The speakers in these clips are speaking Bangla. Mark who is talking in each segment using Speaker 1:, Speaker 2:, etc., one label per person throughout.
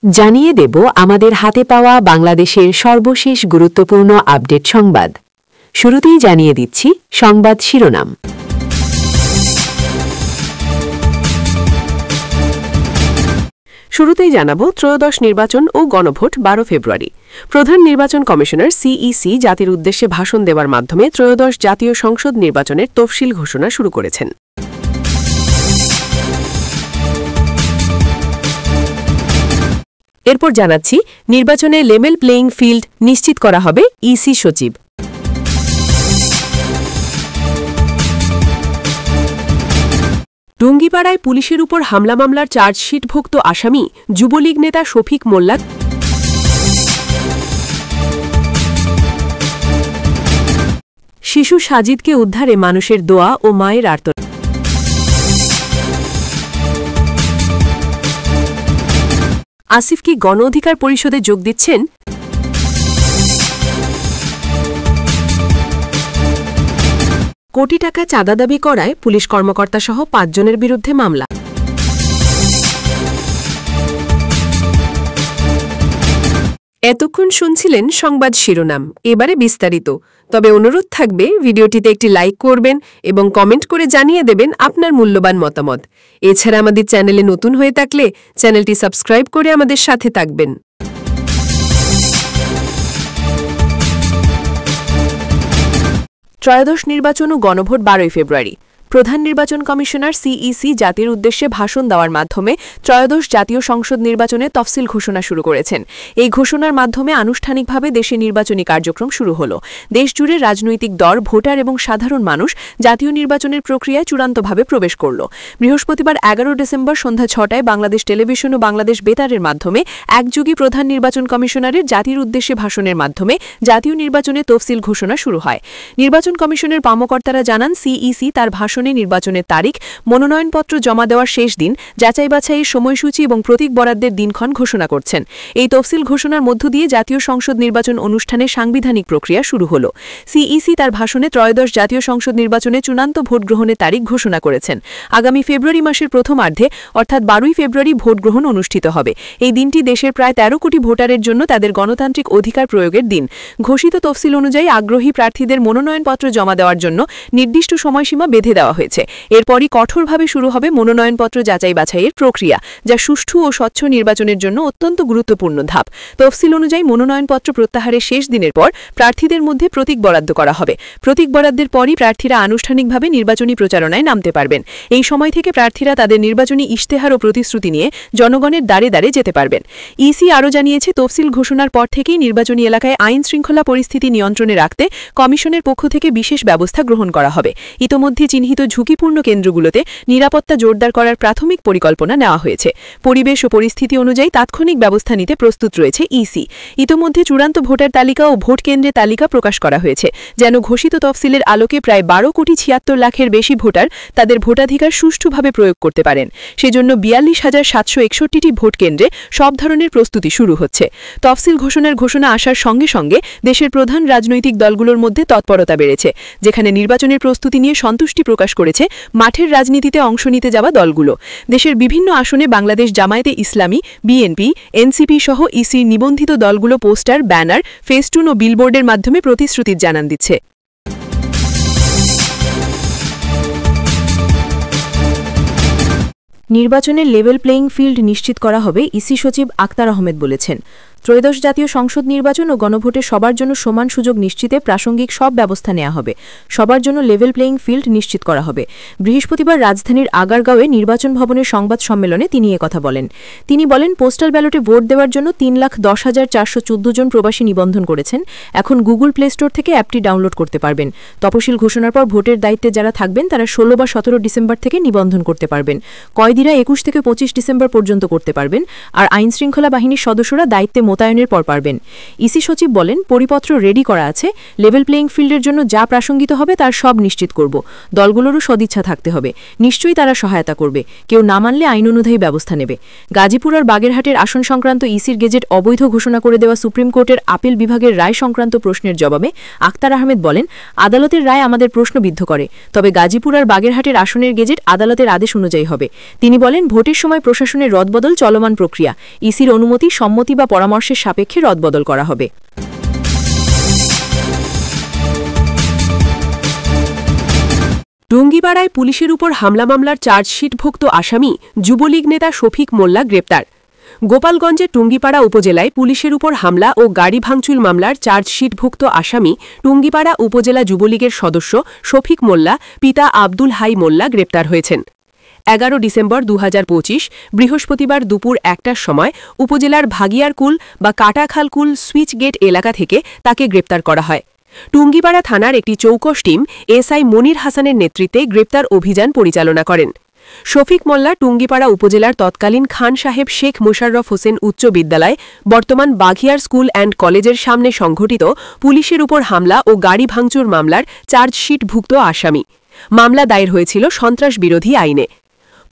Speaker 1: জানিয়ে দেব আমাদের হাতে পাওয়া বাংলাদেশের সর্বশেষ গুরুত্বপূর্ণ আপডেট সংবাদ। শুরুতেই জানিয়ে দিচ্ছি সংবাদ শিরোনাম।
Speaker 2: শুরুতেই জানাবো ত্রয়োদশ নির্বাচন ও গণভোট 12 ফেব্রুয়ারি। প্রধান নির্বাচন কমিশনার সিইসি জাতির উদ্দেশ্যে ভাষণ দেওয়ার মাধ্যমে ত্রয়োদশ জাতীয় সংসদ নির্বাচনের তফসিল ঘোষণা শুরু করেছেন। এরপর জানাচ্ছি নির্বাচনে লেভেল প্লেইং ফিল্ড নিশ্চিত করা হবে ইসি সচিব। টুঙ্গিপাড়ায় পুলিশের উপর হামলা মামলার চার্জশিটভুক্ত আসামি যুবলীগ নেতা শফিক মোল্লা। শিশু সাজিদকে উদ্ধারে মানুষের দোয়া ও মায়ের আর্তনাদ। আসিফ কি গণ অধিকার পরিষদে যোগ দিচ্ছেন? কোটি টাকা চাঁদা দাবি করায় পুলিশ কর্মকর্তাসহ 5 জনের বিরুদ্ধে মামলা। এতক্ষণ শুনছিলেন সংবাদ শিরোনাম, এবারে বিস্তারিত। তবে অনুরোধ থাকবে ভিডিওটিতে একটি লাইক করবেন এবং কমেন্ট করে জানিয়ে দেবেন আপনার মূল্যবান মতামত। এছাড়া আমাদের চ্যানেলে নতুন হয়ে থাকলে চ্যানেলটি সাবস্ক্রাইব করে আমাদের সাথে থাকবেন। ত্রয়োদশ নির্বাচন ও গণভোট 12 ফেব্রুয়ারি। প্রধান নির্বাচন কমিশনার সিইসি জাতির উদ্দেশ্যে ভাষণ দেওয়ার মাধ্যমে ত্রয়োদশ জাতীয় সংসদ নির্বাচনের তফসিল ঘোষণা শুরু করেছেন। এই ঘোষণার মাধ্যমে আনুষ্ঠানিকভাবে দেশে নির্বাচনী কার্যক্রম শুরু হল। দেশজুড়ে রাজনৈতিক দল, ভোটার এবং সাধারণ মানুষ জাতীয় নির্বাচনের প্রক্রিয়ায় চূড়ান্তভাবে প্রবেশ করল। বৃহস্পতিবার 11 ডিসেম্বর সন্ধ্যা 6টায় বাংলাদেশ টেলিভিশন ও বাংলাদেশ বেতারের মাধ্যমে একযোগে প্রধান নির্বাচন কমিশনারের জাতির উদ্দেশ্যে ভাষণের মাধ্যমে জাতীয় নির্বাচনের তফসিল ঘোষণা শুরু হয়। নির্বাচন কমিশনের কর্মকর্তারা জানান, সিইসি তার ভাষণে নির্বাচনের তারিখ, মনোনয়নপত্র জমা দেওয়ার শেষ দিন, যাচাই বাছাইয়ের সময়সূচি এবং প্রতীক বরাদ্দের দিনক্ষণ ঘোষণা করছেন। এই তফসিল ঘোষণার মধ্য দিয়ে জাতীয় সংসদ নির্বাচন অনুষ্ঠানে সাংবিধানিক প্রক্রিয়া শুরু হল। সিইসি তার ভাষণে ত্রয়োদশ জাতীয় সংসদ নির্বাচনে চূড়ান্ত ভোট গ্রহণের তারিখ ঘোষণা করেছেন। আগামী ফেব্রুয়ারি মাসের প্রথমার্ধে অর্থাৎ 12 ফেব্রুয়ারি ভোট গ্রহণ অনুষ্ঠিত হবে। এই দিনটি দেশের প্রায় 13 কোটি ভোটারের জন্য তাদের গণতান্ত্রিক অধিকার প্রয়োগের দিন। ঘোষিত তফসিল অনুযায়ী আগ্রহী প্রার্থীদের মনোনয়নপত্র জমা দেওয়ার জন্য নির্দিষ্ট সময়সীমা বেঁধে দেওয়া হয়েছে। এরপরই কঠোরভাবে শুরু হবে মনোনয়নপত্র যাচাই বাছাইয়ের প্রক্রিয়া, যা সুষ্ঠু ও স্বচ্ছ নির্বাচনের জন্য অত্যন্ত গুরুত্বপূর্ণ ধাপ। তফসিল অনুযায়ী মনোনয়নপত্র প্রত্যাহারের শেষ দিনের পর প্রার্থীদের মধ্যে প্রতীক বরাদ্দ করা হবে। প্রতীক বরাদ্দের পরই প্রার্থীরা আনুষ্ঠানিকভাবে নির্বাচনী প্রচারণায় নামতে পারবেন। এই সময় থেকে প্রার্থীরা তাদের নির্বাচনী ইশতেহার ও প্রতিশ্রুতি নিয়ে জনগণের দ্বারে দ্বারে যেতে পারবেন। ইসি আরও জানিয়েছে, তফসিল ঘোষণার পর থেকেই নির্বাচনী এলাকায় আইন শৃঙ্খলা পরিস্থিতি নিয়ন্ত্রণে রাখতে কমিশনের পক্ষ থেকে বিশেষ ব্যবস্থা গ্রহণ করা হবে। ইতোমধ্যে চিহ্নিত ঝুঁকিপূর্ণ কেন্দ্রগুলোতে নিরাপত্তা জোরদার করার প্রাথমিক পরিকল্পনা নেওয়া হয়েছে। পরিবেশ ও পরিস্থিতি অনুযায়ী তাৎক্ষণিক ব্যবস্থা নিতে প্রস্তুত রয়েছে ইসি। ইতোমধ্যে চূড়ান্ত ভোটার তালিকা ও ভোট কেন্দ্রের তালিকা প্রকাশ করা হয়েছে, যেন ঘোষিত তফসিলের আলোকে প্রায় 12,76,00,000 লাখের বেশি ভোটার তাদের ভোটাধিকার সুষ্ঠুভাবে প্রয়োগ করতে পারেন। সেজন্য 42,761টি ভোট কেন্দ্রে সব ধরনের প্রস্তুতি শুরু হচ্ছে। তফসিল ঘোষণা আসার সঙ্গে সঙ্গে দেশের প্রধান রাজনৈতিক দলগুলোর মধ্যে তৎপরতা বেড়েছে, যেখানে নির্বাচনের প্রস্তুতি নিয়ে সন্তুষ্টি প্রকাশ করেছে মাঠের রাজনীতিতে অংশ নিতে যাওয়া দলগুলো। দেশের বিভিন্ন আসনে বাংলাদেশ জামায়াতে ইসলামী, বিএনপি, এনসিপি সহ ইসির নিবন্ধিত দলগুলো পোস্টার, ব্যানার, ফেস্টুন ও বিলবোর্ডের মাধ্যমে প্রতিশ্রুতির জানান দিচ্ছে। নির্বাচনে লেভেল প্লেইং ফিল্ড নিশ্চিত করা হবে, ইসি সচিব আক্তার আহমেদ বলেছেন। ত্রয়োদশ জাতীয় সংসদ নির্বাচন ও গণভোটে সবার জন্য সমান সুযোগ নিশ্চিতে প্রাসঙ্গিক সব ব্যবস্থা নেওয়া হবে। সবার জন্য লেভেল প্লেইং ফিল্ড নিশ্চিত করা হবে। বৃহস্পতিবার রাজধানীর আগারগাঁওয়ে নির্বাচন ভবনের সংবাদ সম্মেলনে তিনি একথা বলেন। তিনি বলেন, পোস্টাল ব্যালটে ভোট দেওয়ার জন্য 3,10,414 জন প্রবাসী নিবন্ধন করেছেন। এখন গুগল প্লে স্টোর থেকে অ্যাপটি ডাউনলোড করতে পারবেন। তফসিল ঘোষণার পর ভোটের দায়িত্বে যারা থাকবেন তারা 16 বা 17 ডিসেম্বর থেকে নিবন্ধন করতে পারবেন। কয়েদিরা 21 থেকে 25 ডিসেম্বর পর্যন্ত করতে পারবেন। আর আইনশৃঙ্খলা বাহিনীর সদস্যরা দায়িত্বে মোতায়েনের পর পারবেন। ইসি সচিব বলেন, পরিপত্র রেডি করা আছে, লেভেল প্লেইং ফিল্ডের জন্য যা প্রাসঙ্গিত হবে তার সব নিশ্চিত করব। দলগুলোরও সদিচ্ছা থাকতে হবে, নিশ্চয়ই তারা সহায়তা করবে, কেউ না মানলে আইন অনুযায়ী ব্যবস্থা নেবে। গাজীপুর আর বাগেরহাটের আসন সংক্রান্ত ইসির গেজেট অবৈধ ঘোষণা করে দেওয়া সুপ্রিম কোর্টের আপিল বিভাগের রায় সংক্রান্ত প্রশ্নের জবাবে আক্তার আহমেদ বলেন, আদালতের রায় আমাদের প্রশ্নবিদ্ধ করে, তবে গাজীপুর আর বাগেরহাটের আসনের গেজেট আদালতের আদেশ অনুযায়ী হবে। তিনি বলেন, ভোটের সময় প্রশাসনের রদবদল চলমান প্রক্রিয়া, ইসির অনুমতি, সম্মতি বা পরামর্শের সাপেক্ষে রদবদল করা হবে।
Speaker 1: টুঙ্গিপাড়ায় পুলিশের উপর হামলা মামলার চার্জশিটভুক্ত আসামি যুবলীগ নেতা শফিক মোল্লা গ্রেপ্তার। গোপালগঞ্জের টুঙ্গিপাড়া উপজেলায় পুলিশের উপর হামলা ও গাড়ি ভাঙচুর মামলার চার্জশিটভুক্ত আসামি টুঙ্গিপাড়া উপজেলা যুবলীগের সদস্য শফিক মোল্লা পিতা আব্দুল হাই মোল্লা গ্রেপ্তার হয়েছেন। 11 ডিসেম্বর 2025 বৃহস্পতিবার দুপুর 1টার সময় উপজেলার ভাগিয়ারকুল বা কাটাখালকুল সুইচ গেট এলাকা থেকে তাকে গ্রেপ্তার করা হয়। টুঙ্গিপাড়া থানার একটি চৌকস টিম এসআই মনির হাসানের নেতৃত্বে গ্রেপ্তার অভিযান পরিচালনা করেন। শফিক মোল্লা টুঙ্গিপাড়া উপজেলার তৎকালীন খান সাহেব শেখ মোশাররফ হোসেন উচ্চ বিদ্যালয়, বর্তমান বাঘিয়ার স্কুল অ্যান্ড কলেজের সামনে সংঘটিত পুলিশের উপর হামলা ও গাড়ি ভাঙচুর মামলার চার্জশিটভুক্ত আসামি। মামলা দায়ের হয়েছিল সন্ত্রাস বিরোধী আইনে।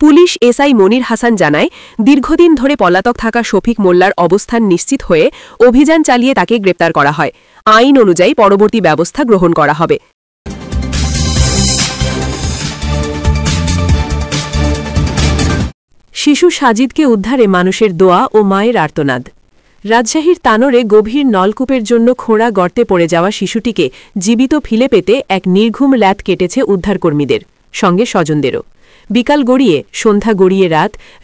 Speaker 1: পুলিশ এসআই মনির হাসান জানায়, দীর্ঘদিন ধরে পলাতক থাকা শফিক মোল্লার অবস্থান নিশ্চিত হয়ে অভিযান চালিয়ে তাকে গ্রেপ্তার করা হয়। আইন অনুযায়ী পরবর্তী ব্যবস্থা গ্রহণ করা হবে। শিশু সাজিদকে উদ্ধারে মানুষের দোয়া ও মায়ের আর্তনাদ। রাজশাহীর তানোরে গভীর নলকূপের জন্য খোঁড়া গর্তে পড়ে যাওয়া শিশুটিকে জীবিত ফিলে পেতে এক নির্ঘুম রাত কেটেছে উদ্ধারকর্মীদের, সঙ্গে স্বজনদেরও। বিকাল গড়িয়ে সন্ধ্যা গড়িয়ে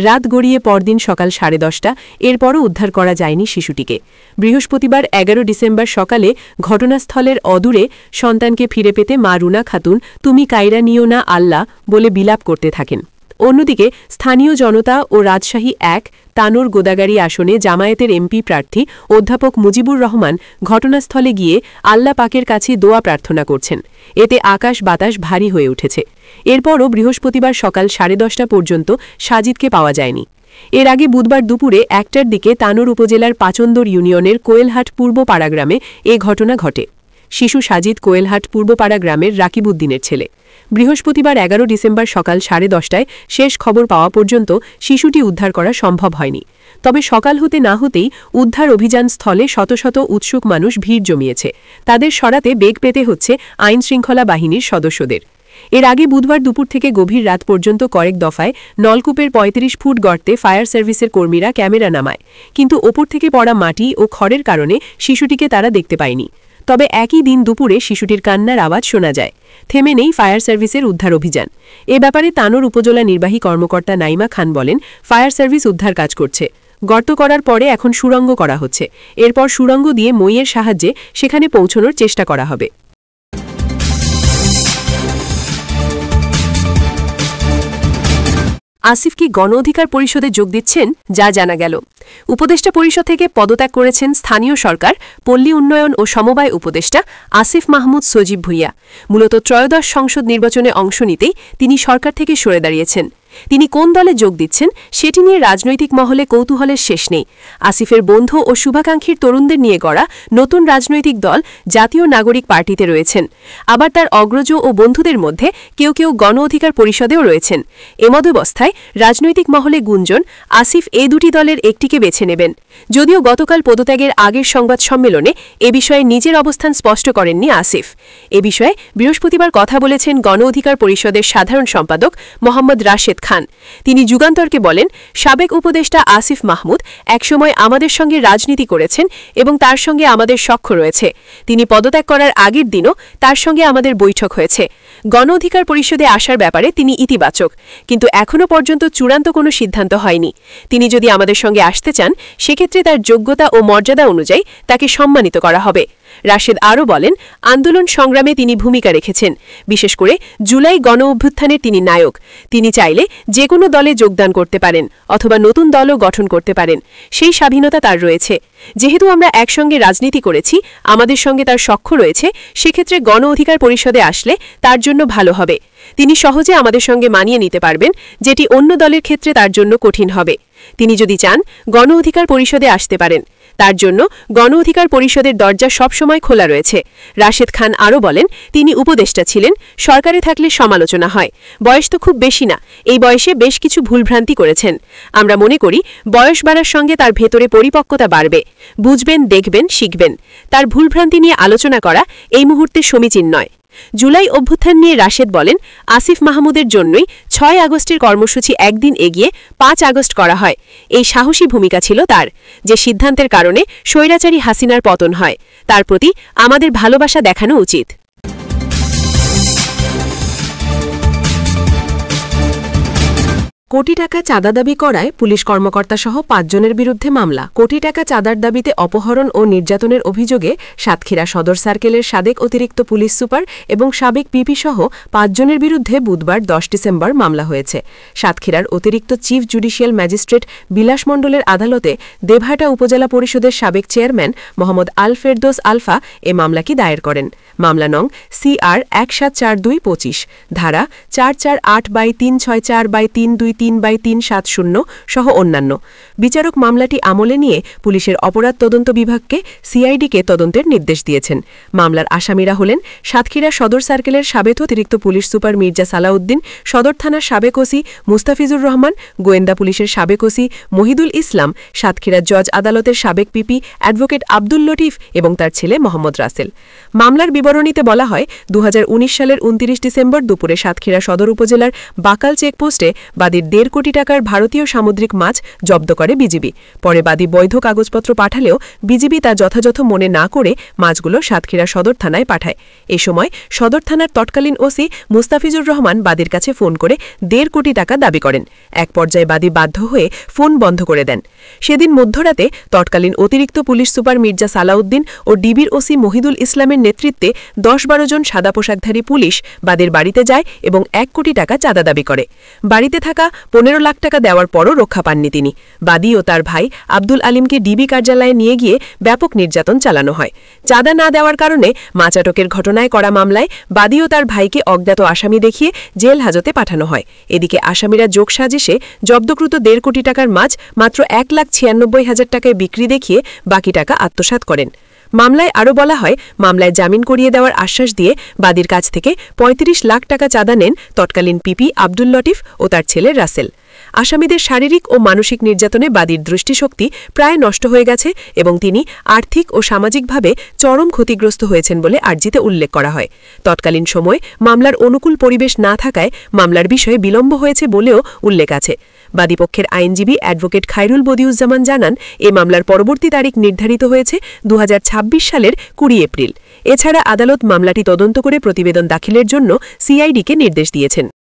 Speaker 1: রাত গড়িয়ে পরদিন সকাল 10:30, এরপরও উদ্ধার করা যায়নি শিশুটিকে। বৃহস্পতিবার 11 ডিসেম্বর সকালে ঘটনাস্থলের অদূরে সন্তানকে ফিরে পেতে মা রুনা খাতুন তুমি কায়রা নিও না আল্লাহ বলে বিলাপ করতে থাকেন। অন্যদিকে স্থানীয় জনতা ও রাজশাহী 1 তানোর গোদাগাড়ি আসনে জামায়াতের এমপি প্রার্থী অধ্যাপক মুজিবুর রহমান ঘটনাস্থলে গিয়ে আল্লাহ পাকের কাছে দোয়া প্রার্থনা করছেন। এতে আকাশ বাতাস ভারী হয়ে উঠেছে। এরপরও বৃহস্পতিবার সকাল 10:30 পর্যন্ত সাজিদকে পাওয়া যায়নি। এর আগে বুধবার দুপুরে 1টার দিকে তানোর উপজেলার পাচন্দর ইউনিয়নের কোয়েলহাট পূর্বপাড়া গ্রামে এ ঘটনা ঘটে। শিশু সাজিদ কোয়েলহাট পূর্বপাড়া গ্রামের রাকিবউদ্দিনের ছেলে। বৃহস্পতিবার 11 ডিসেম্বর সকাল 10:30 শেষ খবর পাওয়া পর্যন্ত শিশুটি উদ্ধার করা সম্ভব হয়নি। তবে সকাল হতে না হতেই উদ্ধার অভিযান স্থলে শত শত উৎসুক মানুষ ভিড় জমিয়েছে। তাদের সরাতে বেগ পেতে হচ্ছে আইনশৃঙ্খলা বাহিনীর সদস্যদের। এর আগে বুধবার দুপুর থেকে গভীর রাত পর্যন্ত কয়েক দফায় নলকূপের 35 ফুট গর্তে ফায়ার সার্ভিসের কর্মীরা ক্যামেরা নামায়, কিন্তু ওপর থেকে পড়া মাটি ও খড়ের কারণে শিশুটিকে তারা দেখতে পায়নি। তবে একই দিন দুপুরে শিশুটির কান্নার আওয়াজ শোনা যায়। থেমে নেই ফায়ার সার্ভিসের উদ্ধার অভিযান। এ ব্যাপারে তানোর উপজেলা নির্বাহী কর্মকর্তা নাইমা খান বলেন, ফায়ার সার্ভিস উদ্ধার কাজ করছে। গর্ত করার পরে এখন সুড়ঙ্গ করা হচ্ছে, এরপর সুড়ঙ্গ দিয়ে মইয়ের সাহায্যে সেখানে পৌঁছানোর চেষ্টা করা হবে। আসিফ কি গণ অধিকার পরিষদে যোগ দিচ্ছেন, যা জানা গেল। উপদেষ্টা পরিষদ থেকে পদত্যাগ করেছেন স্থানীয় সরকার, পল্লী উন্নয়ন ও সমবায় উপদেষ্টা আসিফ মাহমুদ সজীব ভুঁইয়া। মূলত ত্রয়োদশ সংসদ নির্বাচনে অংশ নিতেই তিনি সরকার থেকে সরে দাঁড়িয়েছেন। তিনি কোন দলে যোগ দিচ্ছেন সেটি নিয়ে রাজনৈতিক মহলে কৌতূহলের শেষ নেই। আসিফের বন্ধু ও শুভাকাঙ্ক্ষীর তরুণদের নিয়ে গড়া নতুন রাজনৈতিক দল জাতীয় নাগরিক পার্টিতে রয়েছেন। আবার তার অগ্রজ ও বন্ধুদের মধ্যে কেউ কেউ গণ অধিকার পরিষদেও রয়েছেন। এমতাবস্থায় রাজনৈতিক মহলে গুঞ্জন আসিফ এ দুটি দলের একটিকে বেছে নেবেন। যদিও গতকাল পদত্যাগের আগের সংবাদ সম্মেলনে এ বিষয়ে নিজের অবস্থান স্পষ্ট করেননি আসিফ। এ বিষয়ে বৃহস্পতিবার কথা বলেছেন গণ অধিকার পরিষদের সাধারণ সম্পাদক মোহাম্মদ রাশেদ খান। তিনি যুগান্তরকে বলেন, সাবেক উপদেষ্টা আসিফ মাহমুদ একসময় আমাদের সঙ্গে রাজনীতি করেছেন এবং তার সঙ্গে আমাদের সখ্য রয়েছে। তিনি পদত্যাগ করার আগের দিনও তার সঙ্গে আমাদের বৈঠক হয়েছে। গণ অধিকার পরিষদে আসার ব্যাপারে তিনি ইতিবাচক, কিন্তু এখনও পর্যন্ত চূড়ান্ত কোনো সিদ্ধান্ত হয়নি। তিনি যদি আমাদের সঙ্গে আসতে চান সেক্ষেত্রে তার যোগ্যতা ও মর্যাদা অনুযায়ী তাকে সম্মানিত করা হবে। রাশেদ আরও বলেন, আন্দোলন সংগ্রামে তিনি ভূমিকা রেখেছেন, বিশেষ করে জুলাই গণ অভ্যুত্থানের তিনি নায়ক। তিনি চাইলে যে কোনো দলে যোগদান করতে পারেন অথবা নতুন দলও গঠন করতে পারেন, সেই স্বাধীনতা তার রয়েছে। যেহেতু আমরা একসঙ্গে রাজনীতি করেছি, আমাদের সঙ্গে তার সখ্য রয়েছে, সেক্ষেত্রে গণ অধিকার পরিষদে আসলে তার জন্য ভালো হবে। তিনি সহজে আমাদের সঙ্গে মানিয়ে নিতে পারবেন, যেটি অন্য দলের ক্ষেত্রে তার জন্য কঠিন হবে। তিনি যদি চান গণ অধিকার পরিষদে আসতে পারেন। তার জন্য গণ অধিকার পরিষদের দরজা সবসময় খোলা রয়েছে। রাশেদ খান আরও বলেন, তিনি উপদেষ্টা ছিলেন, সরকারে থাকলে সমালোচনা হয়। বয়স তো খুব বেশি না, এই বয়সে বেশ কিছু ভুলভ্রান্তি করেছেন। আমরা মনে করি বয়স বাড়ার সঙ্গে তার ভেতরে পরিপক্কতা বাড়বে। বুঝবেন, দেখবেন, শিখবেন। তার ভুলভ্রান্তি নিয়ে আলোচনা করা এই মুহূর্তে সমীচীন নয়। জুলাই অভ্যুত্থান নিয়ে রাশেদ বলেন, আসিফ মাহমুদের জন্যই 6 আগস্টের কর্মসূচি একদিন এগিয়ে 5 আগস্ট করা হয়। এই সাহসী ভূমিকা ছিল তার, যে সিদ্ধান্তের কারণে স্বৈরাচারী হাসিনার পতন হয়। তার প্রতি আমাদের ভালোবাসা দেখানো উচিত। কোটি টাকা চাঁদা দাবি করায় পুলিশ কর্মকর্তাসহ 5 জনের বিরুদ্ধে মামলা। কোটি টাকা চাঁদার দাবিতে অপহরণ ও নির্যাতনের অভিযোগে সাতক্ষীরা সদর সার্কেলের সাবেক অতিরিক্ত পুলিশ সুপার এবং সাবেক পিপি সহ 5 জনের বিরুদ্ধে বুধবার 10 ডিসেম্বর মামলা হয়েছে। সাতক্ষীরার অতিরিক্ত চিফ জুডিশিয়াল ম্যাজিস্ট্রেট বিলাস মণ্ডলের আদালতে দেবহাটা উপজেলা পরিষদের সাবেক চেয়ারম্যান মোহাম্মদ আল ফেরদৌস আলফা এ মামলাটি দায়ের করেন। মামলা নং CR 174225, ধারা 448/364/323/370 সহ অন্যান্য। বিচারক মামলাটি আমলে নিয়ে পুলিশের অপরাধ তদন্ত বিভাগকে সিআইডিকে তদন্তের নির্দেশ দিয়েছেন। মামলার আসামিরা হলেন সাতক্ষীরা সদর সার্কেলের সাবেক অতিরিক্ত পুলিশ সুপার মির্জা সালাউদ্দিন, সদর থানার সাবেক ওসি মুস্তাফিজুর রহমান, গোয়েন্দা পুলিশের সাবেক ওসি মহিদুল ইসলাম, সাতক্ষীরা জজ আদালতের সাবেক পিপি অ্যাডভোকেট আব্দুল লটিফ এবং তার ছেলে মোহাম্মদ রাসেল। মামলার বিবরণীতে বলা হয়, 2019 সালের 29 ডিসেম্বর দুপুরে সাতক্ষীরা সদর উপজেলার বাকাল চেকপোস্টে বাদীর 1.5 কোটি টাকার ভারতীয় সামুদ্রিক মাছ জব্দ করে বিজিবি। পরে বাদী বৈধ কাগজপত্র পাঠালেও বিজিবি তা যথাযথ মনে না করে মাছগুলো সাতক্ষীরা সদর থানায় পাঠায়। এ সময় সদর থানার তৎকালীন ওসি মুস্তাফিজুর রহমান বাদীর কাছে ফোন করে 1.5 কোটি টাকা দাবি করেন। এক পর্যায়ে বাদী বাধ্য হয়ে ফোন বন্ধ করে দেন। সেদিন মধ্যরাতে তৎকালীন অতিরিক্ত পুলিশ সুপার মির্জা সালাউদ্দিন ও ডিবির ওসি মহিদুল ইসলামের নেতৃত্বে 10-12 জন সাদা পোশাকধারী পুলিশ বাদীর বাড়িতে যায় এবং 1 কোটি টাকা চাঁদা দাবি করে। বাড়িতে থাকা 15 লাখ টাকা দেওয়ার পরও রক্ষা পাননি তিনি। বাদী ও তার ভাই আব্দুল আলিমকে ডিবি কার্যালয়ে নিয়ে গিয়ে ব্যাপক নির্যাতন চালানো হয়। চাঁদা না দেওয়ার কারণে মাছ আটকের ঘটনায় করা মামলায় বাদী ও তার ভাইকে অজ্ঞাত আসামি দেখিয়ে জেল হাজতে পাঠানো হয়। এদিকে আসামিরা যোগসাজিশে জব্দকৃত 1.5 কোটি টাকার মাছ মাত্র 1,96,000 টাকায় বিক্রি দেখিয়ে বাকি টাকা আত্মসাৎ করেন। মামলায় আরও বলা হয়, মামলায় জামিন করিয়ে দেওয়ার আশ্বাস দিয়ে বাদীর কাছ থেকে 35 লাখ টাকা চাঁদা নেন তৎকালীন পিপি আব্দুল লটিফ ও তার ছেলে রাসেল। আসামিদের শারীরিক ও মানসিক নির্যাতনে বাদীর দৃষ্টিশক্তি প্রায় নষ্ট হয়ে গেছে এবং তিনি আর্থিক ও সামাজিকভাবে চরম ক্ষতিগ্রস্ত হয়েছেন বলে আর্জিতে উল্লেখ করা হয়। তৎকালীন সময় মামলার অনুকূল পরিবেশ না থাকায় মামলার বিষয়ে বিলম্ব হয়েছে বলেও উল্লেখ আছে। বাদীপক্ষের আইনজীবী অ্যাডভোকেট খায়রুল বদিউজ্জামান জানান, এ মামলার পরবর্তী তারিখ নির্ধারিত হয়েছে 2026 সালের 20 এপ্রিল। এছাড়া আদালত মামলাটি তদন্ত করে প্রতিবেদন দাখিলের জন্য সিআইডিকে নির্দেশ দিয়েছেন।